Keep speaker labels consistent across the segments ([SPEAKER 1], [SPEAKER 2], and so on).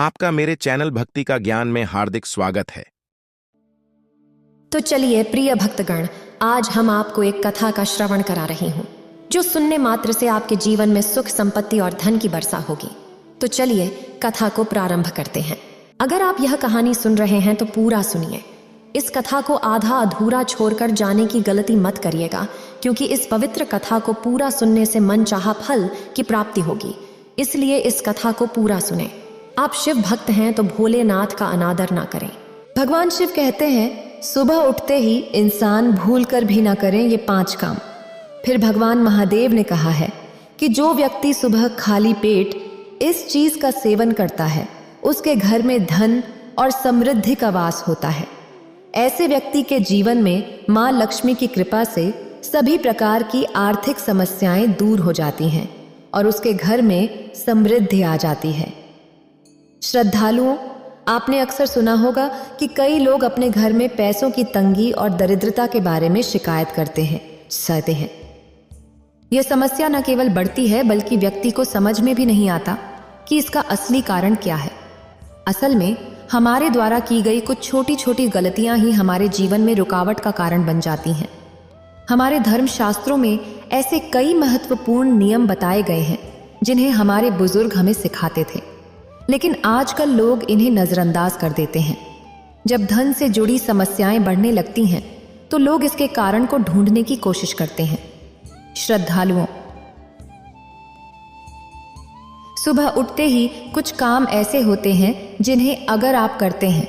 [SPEAKER 1] आपका मेरे चैनल भक्ति का ज्ञान में हार्दिक स्वागत है।
[SPEAKER 2] तो चलिए प्रिय भक्तगण, आज हम आपको एक कथा का श्रवण करा रही हूँ जो सुनने मात्र से आपके जीवन में सुख, संपत्ति और धन की वर्षा होगी। तो चलिए कथा को प्रारंभ करते हैं। अगर आप यह कहानी सुन रहे हैं तो पूरा सुनिए। इस कथा को आधा अधूरा छोड़कर जाने की गलती मत करिएगा, क्योंकि इस पवित्र कथा को पूरा सुनने से मन चाहा फल की प्राप्ति होगी। इसलिए इस कथा को पूरा सुने। आप शिव भक्त हैं तो भोलेनाथ का अनादर ना करें। भगवान शिव कहते हैं, सुबह उठते ही इंसान भूल कर भी ना करें ये 5 काम। फिर भगवान महादेव ने कहा है कि जो व्यक्ति सुबह खाली पेट इस चीज का सेवन करता है, उसके घर में धन और समृद्धि का वास होता है। ऐसे व्यक्ति के जीवन में माँ लक्ष्मी की कृपा से सभी प्रकार की आर्थिक समस्याएं दूर हो जाती हैं और उसके घर में समृद्धि आ जाती है। श्रद्धालुओं, आपने अक्सर सुना होगा कि कई लोग अपने घर में पैसों की तंगी और दरिद्रता के बारे में शिकायत करते हैं। यह समस्या न केवल बढ़ती है बल्कि व्यक्ति को समझ में भी नहीं आता कि इसका असली कारण क्या है। असल में हमारे द्वारा की गई कुछ छोटी छोटी गलतियां ही हमारे जीवन में रुकावट का कारण बन जाती हैं। हमारे धर्म शास्त्रों में ऐसे कई महत्वपूर्ण नियम बताए गए हैं जिन्हें हमारे बुजुर्ग हमें सिखाते थे, लेकिन आजकल लोग इन्हें नजरअंदाज कर देते हैं। जब धन से जुड़ी समस्याएं बढ़ने लगती हैं तो लोग इसके कारण को ढूंढने की कोशिश करते हैं। श्रद्धालुओं, सुबह उठते ही कुछ काम ऐसे होते हैं जिन्हें अगर आप करते हैं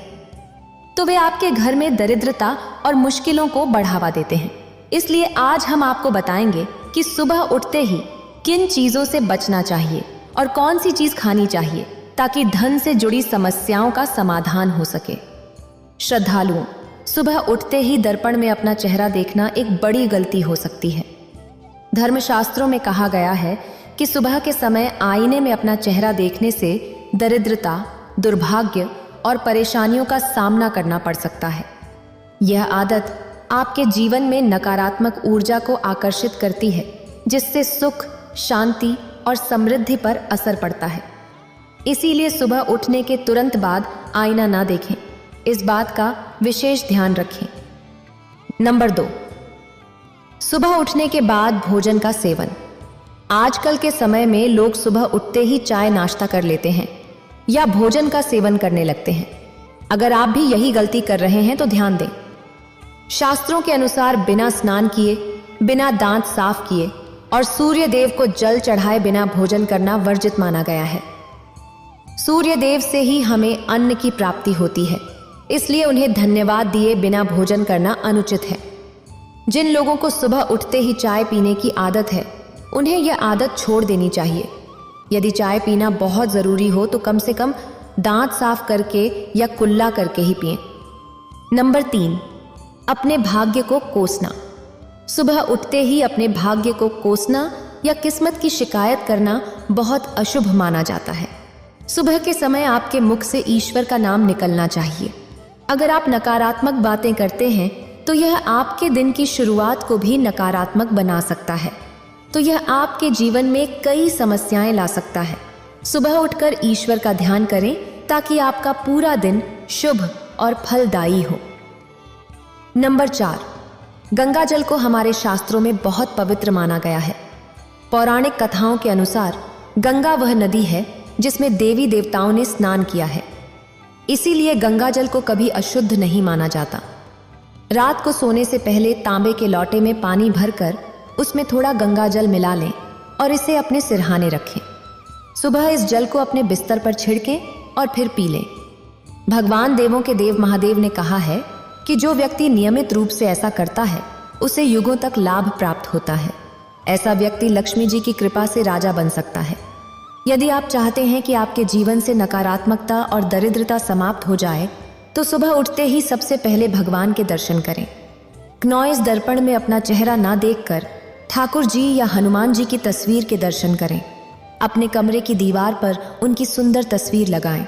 [SPEAKER 2] तो वे आपके घर में दरिद्रता और मुश्किलों को बढ़ावा देते हैं। इसलिए आज हम आपको बताएंगे कि सुबह उठते ही किन चीजों से बचना चाहिए और कौन सी चीज खानी चाहिए ताकि धन से जुड़ी समस्याओं का समाधान हो सके। श्रद्धालुओं, सुबह उठते ही दर्पण में अपना चेहरा देखना एक बड़ी गलती हो सकती है। धर्मशास्त्रों में कहा गया है कि सुबह के समय आईने में अपना चेहरा देखने से दरिद्रता, दुर्भाग्य और परेशानियों का सामना करना पड़ सकता है। यह आदत आपके जीवन में नकारात्मक ऊर्जा को आकर्षित करती है, जिससे सुख, शांति और समृद्धि पर असर पड़ता है। इसीलिए सुबह उठने के तुरंत बाद आईना ना देखें। इस बात का विशेष ध्यान रखें। नंबर 2, सुबह उठने के बाद भोजन का सेवन। आजकल के समय में लोग सुबह उठते ही चाय नाश्ता कर लेते हैं या भोजन का सेवन करने लगते हैं। अगर आप भी यही गलती कर रहे हैं तो ध्यान दें। शास्त्रों के अनुसार बिना स्नान किए, बिना दांत साफ किए और सूर्य देव को जल चढ़ाए बिना भोजन करना वर्जित माना गया है। सूर्य देव से ही हमें अन्न की प्राप्ति होती है, इसलिए उन्हें धन्यवाद दिए बिना भोजन करना अनुचित है। जिन लोगों को सुबह उठते ही चाय पीने की आदत है, उन्हें यह आदत छोड़ देनी चाहिए। यदि चाय पीना बहुत ज़रूरी हो तो कम से कम दांत साफ करके या कुल्ला करके ही पिएं। नंबर 3, अपने भाग्य को कोसना। सुबह उठते ही अपने भाग्य को कोसना या किस्मत की शिकायत करना बहुत अशुभ माना जाता है। सुबह के समय आपके मुख से ईश्वर का नाम निकलना चाहिए। अगर आप नकारात्मक बातें करते हैं तो यह आपके दिन की शुरुआत को भी नकारात्मक बना सकता है, तो यह आपके जीवन में कई समस्याएं ला सकता है। सुबह उठकर ईश्वर का ध्यान करें ताकि आपका पूरा दिन शुभ और फलदायी हो। नंबर 4, गंगा जल को हमारे शास्त्रों में बहुत पवित्र माना गया है। पौराणिक कथाओं के अनुसार गंगा वह नदी है जिसमें देवी देवताओं ने स्नान किया है। इसीलिए गंगा जल को कभी अशुद्ध नहीं माना जाता। रात को सोने से पहले तांबे के लोटे में पानी भरकर उसमें थोड़ा गंगा जल मिला लें और इसे अपने सिरहाने रखें। सुबह इस जल को अपने बिस्तर पर छिड़कें और फिर पी लें। भगवान देवों के देव महादेव ने कहा है कि जो व्यक्ति नियमित रूप से ऐसा करता है उसे युगों तक लाभ प्राप्त होता है। ऐसा व्यक्ति लक्ष्मी जी की कृपा से राजा बन सकता है। यदि आप चाहते हैं कि आपके जीवन से नकारात्मकता और दरिद्रता समाप्त हो जाए तो सुबह उठते ही सबसे पहले भगवान के दर्शन करें। नॉइस दर्पण में अपना चेहरा ना देखकर ठाकुर जी या हनुमान जी की तस्वीर के दर्शन करें। अपने कमरे की दीवार पर उनकी सुंदर तस्वीर लगाएं।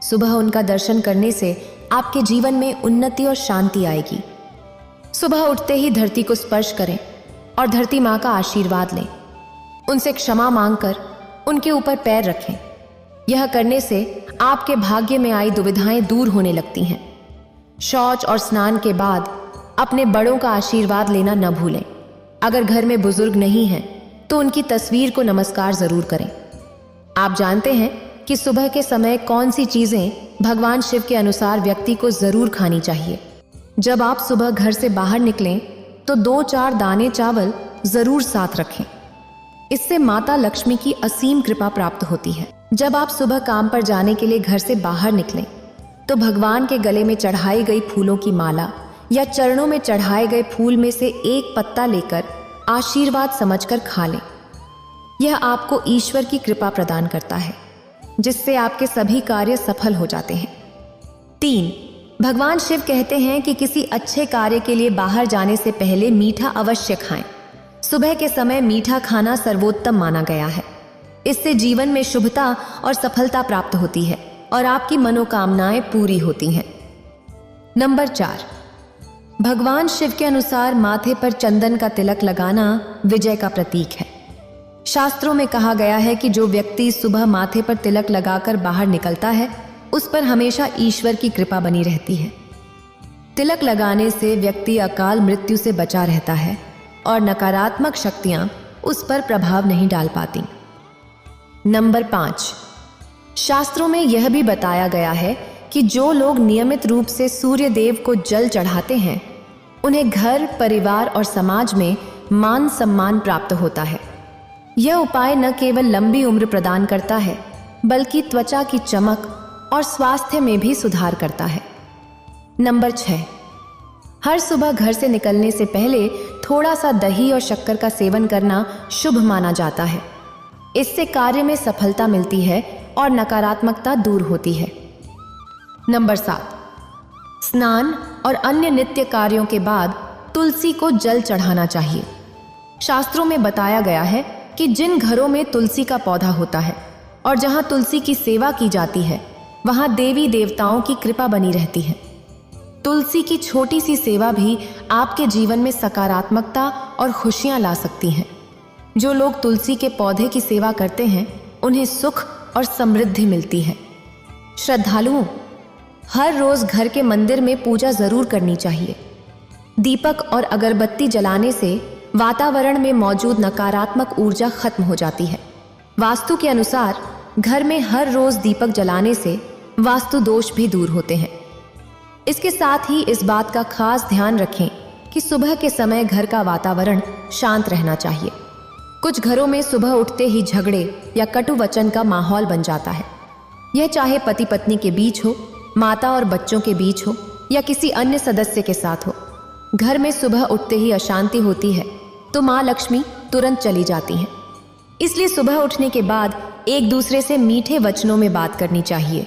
[SPEAKER 2] सुबह उनका दर्शन करने से आपके जीवन में उन्नति और शांति आएगी। सुबह उठते ही धरती को स्पर्श करें और धरती माँ का आशीर्वाद लें। उनसे क्षमा मांगकर उनके ऊपर पैर रखें। यह करने से आपके भाग्य में आई दुविधाएं दूर होने लगती हैं। शौच और स्नान के बाद अपने बड़ों का आशीर्वाद लेना न भूलें। अगर घर में बुजुर्ग नहीं हैं तो उनकी तस्वीर को नमस्कार जरूर करें। आप जानते हैं कि सुबह के समय कौन सी चीजें भगवान शिव के अनुसार व्यक्ति को जरूर खानी चाहिए। जब आप सुबह घर से बाहर निकलें तो 2-4 दाने चावल जरूर साथ रखें। इससे माता लक्ष्मी की असीम कृपा प्राप्त होती है। जब आप सुबह काम पर जाने के लिए घर से बाहर निकलें तो भगवान के गले में चढ़ाई गई फूलों की माला या चरणों में चढ़ाए गए फूल में से एक पत्ता लेकर आशीर्वाद समझकर खा लें। यह आपको ईश्वर की कृपा प्रदान करता है, जिससे आपके सभी कार्य सफल हो जाते हैं। 3. भगवान शिव कहते हैं कि किसी अच्छे कार्य के लिए बाहर जाने से पहले मीठा अवश्य खाएं। सुबह के समय मीठा खाना सर्वोत्तम माना गया है। इससे जीवन में शुभता और सफलता प्राप्त होती है और आपकी मनोकामनाएं पूरी होती हैं। नंबर 4. भगवान शिव के अनुसार माथे पर चंदन का तिलक लगाना विजय का प्रतीक है। शास्त्रों में कहा गया है कि जो व्यक्ति सुबह माथे पर तिलक लगाकर बाहर निकलता है उस पर हमेशा ईश्वर की कृपा बनी रहती है। तिलक लगाने से व्यक्ति अकाल मृत्यु से बचा रहता है और नकारात्मक शक्तियां उस पर प्रभाव नहीं डाल पाती। नंबर 5. शास्त्रों में यह भी बताया गया है कि जो लोग नियमित रूप से सूर्य देव को जल चढ़ाते हैं उन्हें घर, परिवार और समाज में मान सम्मान प्राप्त होता है। यह उपाय न केवल लंबी उम्र प्रदान करता है बल्कि त्वचा की चमक और स्वास्थ्य में भी सुधार करता है। नंबर 6. हर सुबह घर से निकलने से पहले थोड़ा सा दही और शक्कर का सेवन करना शुभ माना जाता है। इससे कार्य में सफलता मिलती है और नकारात्मकता दूर होती है। नंबर 7. स्नान और अन्य नित्य कार्यों के बाद तुलसी को जल चढ़ाना चाहिए। शास्त्रों में बताया गया है कि जिन घरों में तुलसी का पौधा होता है और जहां तुलसी की सेवा की जाती है वहां देवी देवताओं की कृपा बनी रहती है। तुलसी की छोटी सी सेवा भी आपके जीवन में सकारात्मकता और खुशियां ला सकती हैं। जो लोग तुलसी के पौधे की सेवा करते हैं उन्हें सुख और समृद्धि मिलती है। श्रद्धालुओं, हर रोज घर के मंदिर में पूजा जरूर करनी चाहिए। दीपक और अगरबत्ती जलाने से वातावरण में मौजूद नकारात्मक ऊर्जा खत्म हो जाती है। वास्तु के अनुसार घर में हर रोज दीपक जलाने से वास्तु दोष भी दूर होते हैं। इसके साथ ही इस बात का खास ध्यान रखें कि सुबह के समय घर का वातावरण शांत रहना चाहिए। कुछ घरों में सुबह उठते ही झगड़े या कटु वचन का माहौल बन जाता है। यह चाहे पति पत्नी के बीच हो, माता और बच्चों के बीच हो या किसी अन्य सदस्य के साथ हो। घर में सुबह उठते ही अशांति होती है तो माँ लक्ष्मी तुरंत चली जाती हैं। इसलिए सुबह उठने के बाद एक दूसरे से मीठे वचनों में बात करनी चाहिए।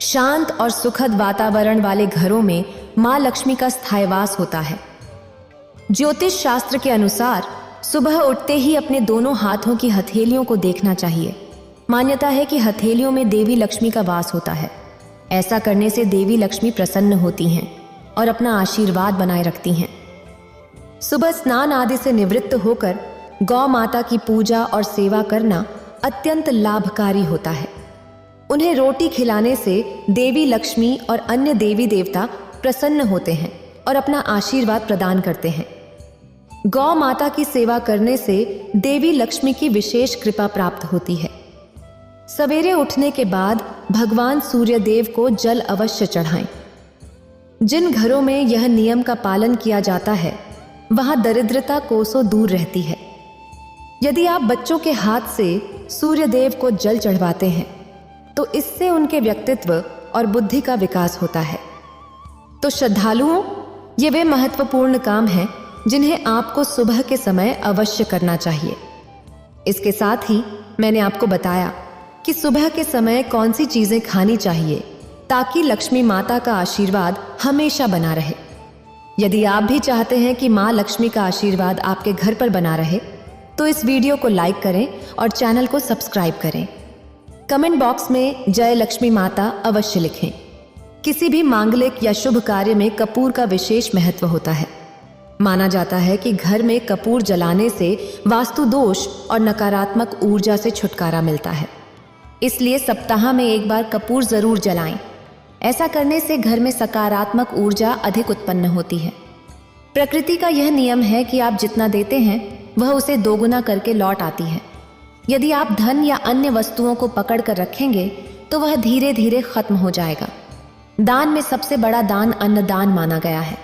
[SPEAKER 2] शांत और सुखद वातावरण वाले घरों में माँ लक्ष्मी का स्थायीवास होता है। ज्योतिष शास्त्र के अनुसार सुबह उठते ही अपने दोनों हाथों की हथेलियों को देखना चाहिए। मान्यता है कि हथेलियों में देवी लक्ष्मी का वास होता है। ऐसा करने से देवी लक्ष्मी प्रसन्न होती हैं और अपना आशीर्वाद बनाए रखती हैं। सुबह स्नान आदि से निवृत्त होकर गौ माता की पूजा और सेवा करना अत्यंत लाभकारी होता है। उन्हें रोटी खिलाने से देवी लक्ष्मी और अन्य देवी देवता प्रसन्न होते हैं और अपना आशीर्वाद प्रदान करते हैं। गौ माता की सेवा करने से देवी लक्ष्मी की विशेष कृपा प्राप्त होती है। सवेरे उठने के बाद भगवान सूर्य देव को जल अवश्य चढ़ाएं। जिन घरों में यह नियम का पालन किया जाता है वहां दरिद्रता कोसों दूर रहती है। यदि आप बच्चों के हाथ से सूर्य देव को जल चढ़वाते हैं तो इससे उनके व्यक्तित्व और बुद्धि का विकास होता है। तो श्रद्धालुओं, ये वे महत्वपूर्ण काम हैं जिन्हें आपको सुबह के समय अवश्य करना चाहिए। इसके साथ ही मैंने आपको बताया कि सुबह के समय कौन सी चीजें खानी चाहिए ताकि लक्ष्मी माता का आशीर्वाद हमेशा बना रहे। यदि आप भी चाहते हैं कि माँ लक्ष्मी का आशीर्वाद आपके घर पर बना रहे तो इस वीडियो को लाइक करें और चैनल को सब्सक्राइब करें। कमेंट बॉक्स में जय लक्ष्मी माता अवश्य लिखें। किसी भी मांगलिक या शुभ कार्य में कपूर का विशेष महत्व होता है। माना जाता है कि घर में कपूर जलाने से वास्तु दोष और नकारात्मक ऊर्जा से छुटकारा मिलता है। इसलिए सप्ताह में एक बार कपूर जरूर जलाएं। ऐसा करने से घर में सकारात्मक ऊर्जा अधिक उत्पन्न होती है। प्रकृति का यह नियम है कि आप जितना देते हैं वह उसे दोगुना करके लौट आती है। यदि आप धन या अन्य वस्तुओं को पकड़ कर रखेंगे तो वह धीरे धीरे खत्म हो जाएगा। दान में सबसे बड़ा दान अन्नदान माना गया है।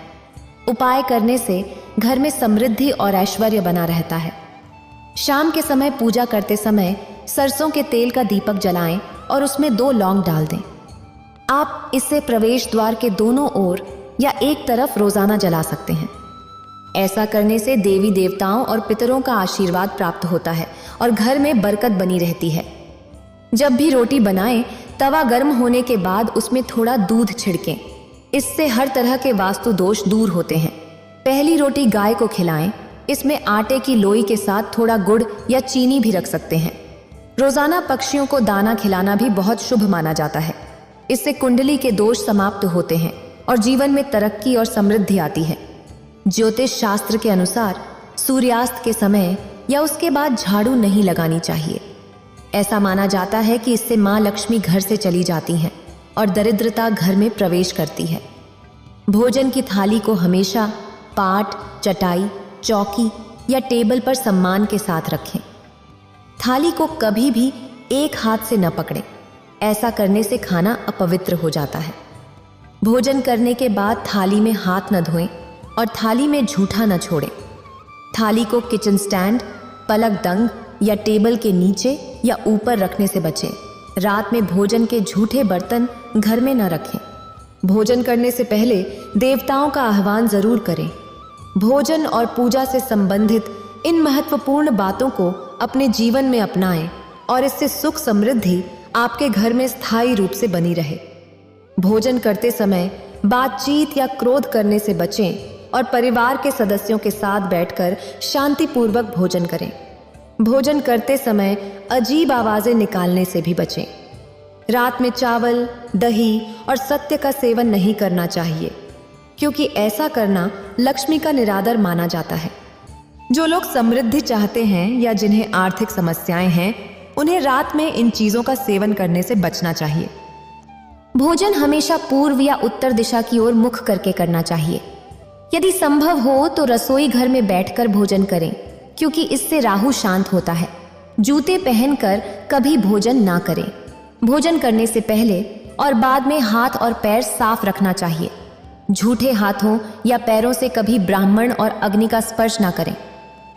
[SPEAKER 2] उपाय करने से घर में समृद्धि और ऐश्वर्य बना रहता है। शाम के समय पूजा करते समय सरसों के तेल का दीपक जलाएं और उसमें 2 लौंग डाल दें। आप इसे प्रवेश द्वार के दोनों ओर या एक तरफ रोजाना जला सकते हैं। ऐसा करने से देवी देवताओं और पितरों का आशीर्वाद प्राप्त होता है और घर में बरकत बनी रहती है। जब भी रोटी बनाएं, तवा गर्म होने के बाद उसमें थोड़ा दूध छिड़कें। इससे हर तरह के वास्तु दोष दूर होते हैं। पहली रोटी गाय को खिलाएं। इसमें आटे की लोई के साथ थोड़ा गुड़ या चीनी भी रख सकते हैं। रोजाना पक्षियों को दाना खिलाना भी बहुत शुभ माना जाता है। इससे कुंडली के दोष समाप्त होते हैं और जीवन में तरक्की और समृद्धि आती है। ज्योतिष शास्त्र के अनुसार सूर्यास्त के समय या उसके बाद झाड़ू नहीं लगानी चाहिए। ऐसा माना जाता है कि इससे माँ लक्ष्मी घर से चली जाती हैं और दरिद्रता घर में प्रवेश करती है। भोजन की थाली को हमेशा पाट, चटाई, चौकी या टेबल पर सम्मान के साथ रखें। थाली को कभी भी एक हाथ से न पकड़ें। ऐसा करने से खाना अपवित्र हो जाता है। भोजन करने के बाद थाली में हाथ न धोएं और थाली में झूठा न छोड़ें। थाली को किचन स्टैंड, पलक दंग या टेबल के नीचे या ऊपर रखने से बचें। रात में भोजन के झूठे बर्तन घर में न रखें। भोजन करने से पहले देवताओं का आह्वान जरूर करें। भोजन और पूजा से संबंधित इन महत्वपूर्ण बातों को अपने जीवन में अपनाएं और इससे सुख समृद्धि आपके घर में स्थायी रूप से बनी रहे। भोजन करते समय बातचीत या क्रोध करने से बचें और परिवार के सदस्यों के साथ बैठकर शांतिपूर्वक भोजन करें। भोजन करते समय अजीब आवाजें निकालने से भी बचें। रात में चावल, दही और सत्य का सेवन नहीं करना चाहिए, क्योंकि ऐसा करना लक्ष्मी का निरादर माना जाता है। जो लोग समृद्धि चाहते हैं या जिन्हें आर्थिक समस्याएं हैं, उन्हें रात में इन चीजों का सेवन करने से बचना चाहिए। भोजन हमेशा पूर्व या उत्तर दिशा की ओर मुख करके करना चाहिए। यदि संभव हो तो रसोई घर में बैठकर भोजन करें, क्योंकि इससे राहु शांत होता है। जूते पहनकर कभी भोजन ना करें। भोजन करने से पहले और बाद में हाथ और पैर साफ रखना चाहिए। झूठे हाथों या पैरों से कभी ब्राह्मण और अग्नि का स्पर्श ना करें।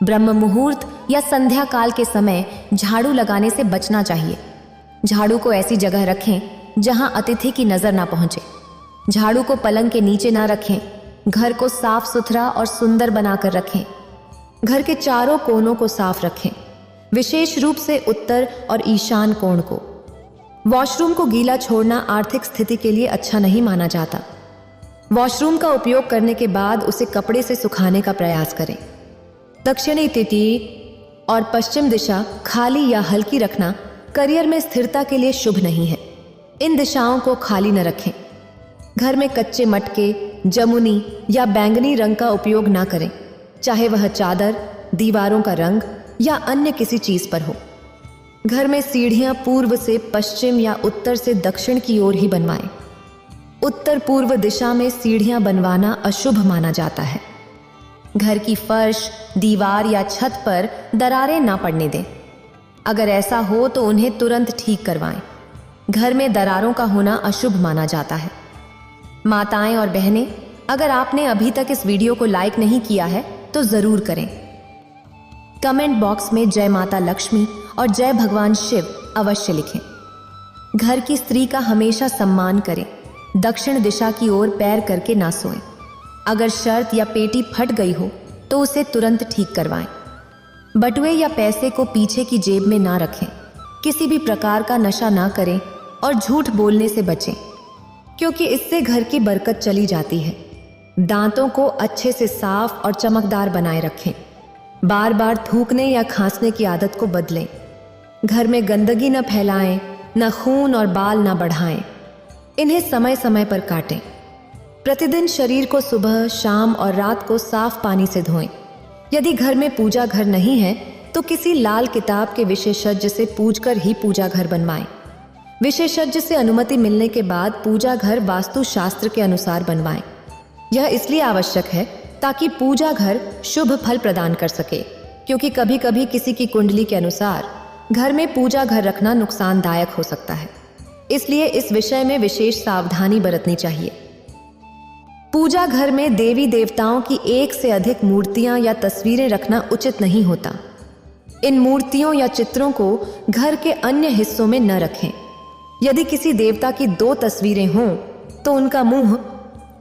[SPEAKER 2] ब्रह्म मुहूर्त या संध्या काल के समय झाड़ू लगाने से बचना चाहिए। झाड़ू को ऐसी जगह रखें जहां अतिथि की नजर ना पहुंचे। झाड़ू को पलंग के नीचे ना रखें। घर को साफ सुथरा और सुंदर बनाकर रखें। घर के चारों कोनों को साफ रखें, विशेष रूप से उत्तर और ईशान कोण को। वॉशरूम को गीला छोड़ना आर्थिक स्थिति के लिए अच्छा नहीं माना जाता। वॉशरूम का उपयोग करने के बाद उसे कपड़े से सुखाने का प्रयास करें। दक्षिणी तृतीय और पश्चिम दिशा खाली या हल्की रखना करियर में स्थिरता के लिए शुभ नहीं है। इन दिशाओं को खाली न रखें। घर में कच्चे मटके, जमुनी या बैंगनी रंग का उपयोग ना करें, चाहे वह चादर, दीवारों का रंग या अन्य किसी चीज पर हो। घर में सीढ़ियां पूर्व से पश्चिम या उत्तर से दक्षिण की ओर ही बनवाएं। उत्तर पूर्व दिशा में सीढ़ियां बनवाना अशुभ माना जाता है। घर की फर्श, दीवार या छत पर दरारें ना पड़ने दें। अगर ऐसा हो तो उन्हें तुरंत ठीक करवाएं। घर में दरारों का होना अशुभ माना जाता है। माताएं और बहनें, अगर आपने अभी तक इस वीडियो को लाइक नहीं किया है तो जरूर करें। कमेंट बॉक्स में जय माता लक्ष्मी और जय भगवान शिव अवश्य लिखें। घर की स्त्री का हमेशा सम्मान करें। दक्षिण दिशा की ओर पैर करके ना सोएं। अगर शर्त या पेटी फट गई हो तो उसे तुरंत ठीक करवाएं। बटुए या पैसे को पीछे की जेब में ना रखें। किसी भी प्रकार का नशा ना करें और झूठ बोलने से बचें, क्योंकि इससे घर की बरकत चली जाती है। दांतों को अच्छे से साफ और चमकदार बनाए रखें। बार बार थूकने या खांसने की आदत को बदलें। घर में गंदगी न फैलाएं, न खून और बाल न बढ़ाएं। इन्हें समय समय पर काटें। प्रतिदिन शरीर को सुबह, शाम और रात को साफ पानी से धोएं। यदि घर में पूजा घर नहीं है तो किसी लाल किताब के विशेषज्ञ से पूछकर ही पूजा घर बनवाएं। विशेषज्ञ से अनुमति मिलने के बाद पूजा घर वास्तु शास्त्र के अनुसार बनवाएं। यह इसलिए आवश्यक है ताकि पूजा घर शुभ फल प्रदान कर सके, क्योंकि कभी कभी किसी की कुंडली के अनुसार घर में पूजा घर रखना नुकसानदायक हो सकता है। इसलिए इस विषय में विशेष सावधानी बरतनी चाहिए। पूजा घर में देवी देवताओं की एक से अधिक मूर्तियां या तस्वीरें रखना उचित नहीं होता। इन मूर्तियों या चित्रों को घर के अन्य हिस्सों में न रखें। यदि किसी देवता की 2 तस्वीरें हों तो उनका मुंह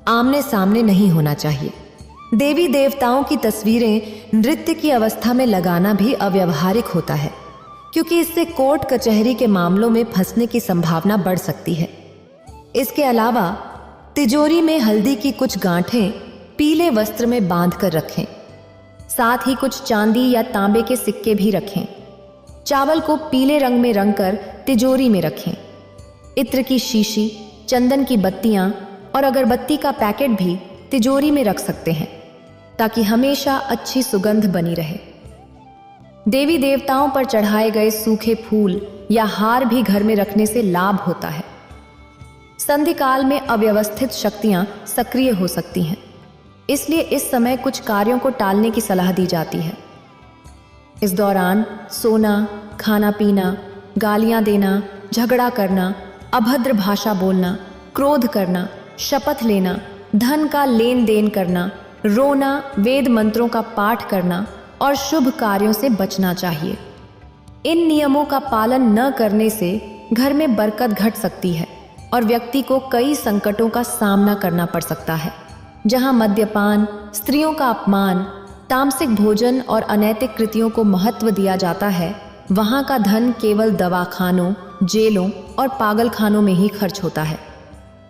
[SPEAKER 2] आमने सामने नहीं होना चाहिए। देवी देवताओं की तस्वीरें नृत्य की अवस्था में लगाना भी अव्यावहारिक होता है, क्योंकि इससे कोर्ट कचहरी के मामलों में फंसने की संभावना बढ़ सकती है। इसके अलावा तिजोरी में हल्दी की कुछ गांठें पीले वस्त्र में बांध कर रखें। साथ ही कुछ चांदी या तांबे के सिक्के भी रखें। चावल को पीले रंग में रंगकर तिजोरी में रखें। इत्र की शीशी, चंदन की बत्तियां और अगरबत्ती का पैकेट भी तिजोरी में रख सकते हैं, ताकि हमेशा अच्छी सुगंध बनी रहे। देवी देवताओं पर चढ़ाए गए सूखे फूल या हार भी घर में रखने से लाभ होता है। संधि काल में अव्यवस्थित शक्तियां सक्रिय हो सकती हैं, इसलिए इस समय कुछ कार्यों को टालने की सलाह दी जाती है। इस दौरान सोना, खाना पीना, गालियां देना, झगड़ा करना, अभद्र भाषा बोलना, क्रोध करना, शपथ लेना, धन का लेन देन करना, रोना, वेद मंत्रों का पाठ करना और शुभ कार्यों से बचना चाहिए। इन नियमों का पालन न करने से घर में बरकत घट सकती है और व्यक्ति को कई संकटों का सामना करना पड़ सकता है। जहां मद्यपान, स्त्रियों का अपमान, तामसिक भोजन और अनैतिक कृतियों को महत्व दिया जाता है, वहां का धन केवल दवाखानों, जेलों और पागलखानों में ही खर्च होता है।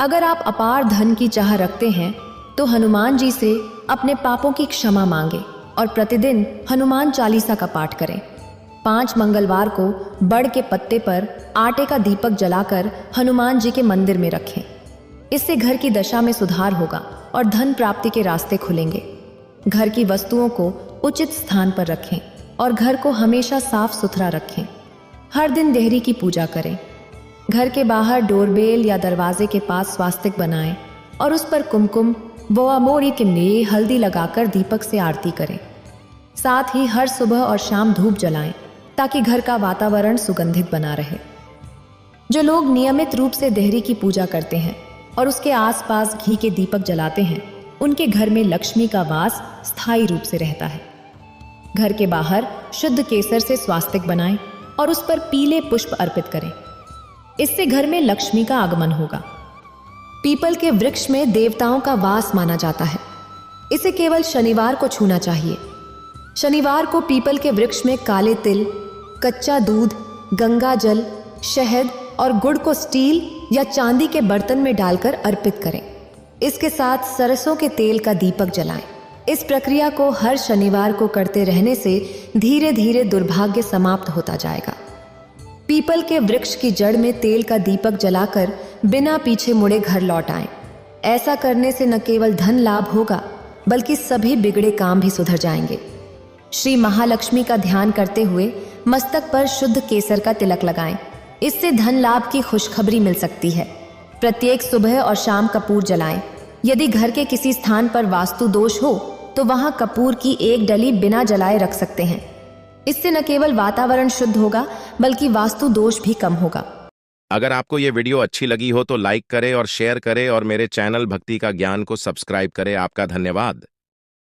[SPEAKER 2] अगर आप अपार धन की चाह रखते हैं तो हनुमान जी से अपने पापों की क्षमा मांगे और प्रतिदिन हनुमान चालीसा का पाठ करें। 5 मंगलवार को बड़ के पत्ते पर आटे का दीपक जलाकर हनुमान जी के मंदिर में रखें। इससे घर की दशा में सुधार होगा और धन प्राप्ति के रास्ते खुलेंगे। घर की वस्तुओं को उचित स्थान पर रखें और घर को हमेशा साफ सुथरा रखें। हर दिन देहरी की पूजा करें। घर के बाहर डोरबेल या दरवाजे के पास स्वास्तिक बनाएं और उस पर कुमकुम व अमोरी के लिए हल्दी लगाकर दीपक से आरती करें। साथ ही हर सुबह और शाम धूप जलाएं ताकि घर का वातावरण सुगंधित बना रहे। जो लोग नियमित रूप से देहरी की पूजा करते हैं और उसके आसपास घी के दीपक जलाते हैं, उनके घर में लक्ष्मी का वास स्थायी रूप से रहता है। घर के बाहर शुद्ध केसर से स्वास्तिक बनाएं और उस पर पीले पुष्प अर्पित करें। इससे घर में लक्ष्मी का आगमन होगा। पीपल के वृक्ष में देवताओं का वास माना जाता है। इसे केवल शनिवार को छूना चाहिए। शनिवार को पीपल के वृक्ष में काले तिल, कच्चा दूध, गंगा जल, शहद और गुड़ को स्टील या चांदी के बर्तन में डालकर अर्पित करें। इसके साथ सरसों के तेल का दीपक जलाएं। इस प्रक्रिया को हर शनिवार को करते रहने से धीरे धीरे दुर्भाग्य समाप्त होता जाएगा। पीपल के वृक्ष की जड़ में तेल का दीपक जलाकर बिना पीछे मुड़े घर लौट आएं। ऐसा करने से न केवल धन लाभ होगा, बल्कि सभी बिगड़े काम भी सुधर जाएंगे। श्री महालक्ष्मी का ध्यान करते हुए मस्तक पर शुद्ध केसर का तिलक लगाएं। इससे धन लाभ की खुशखबरी मिल सकती है। प्रत्येक सुबह और शाम कपूर जलाएं। यदि घर के किसी स्थान पर वास्तु दोष हो तो वहां कपूर की एक डली बिना जलाए रख सकते हैं। इससे न केवल वातावरण शुद्ध होगा, बल्कि वास्तु दोष भी कम होगा।
[SPEAKER 1] अगर आपको ये वीडियो अच्छी लगी हो तो लाइक करें और शेयर करें और मेरे चैनल भक्ति का ज्ञान को सब्सक्राइब करें। आपका धन्यवाद।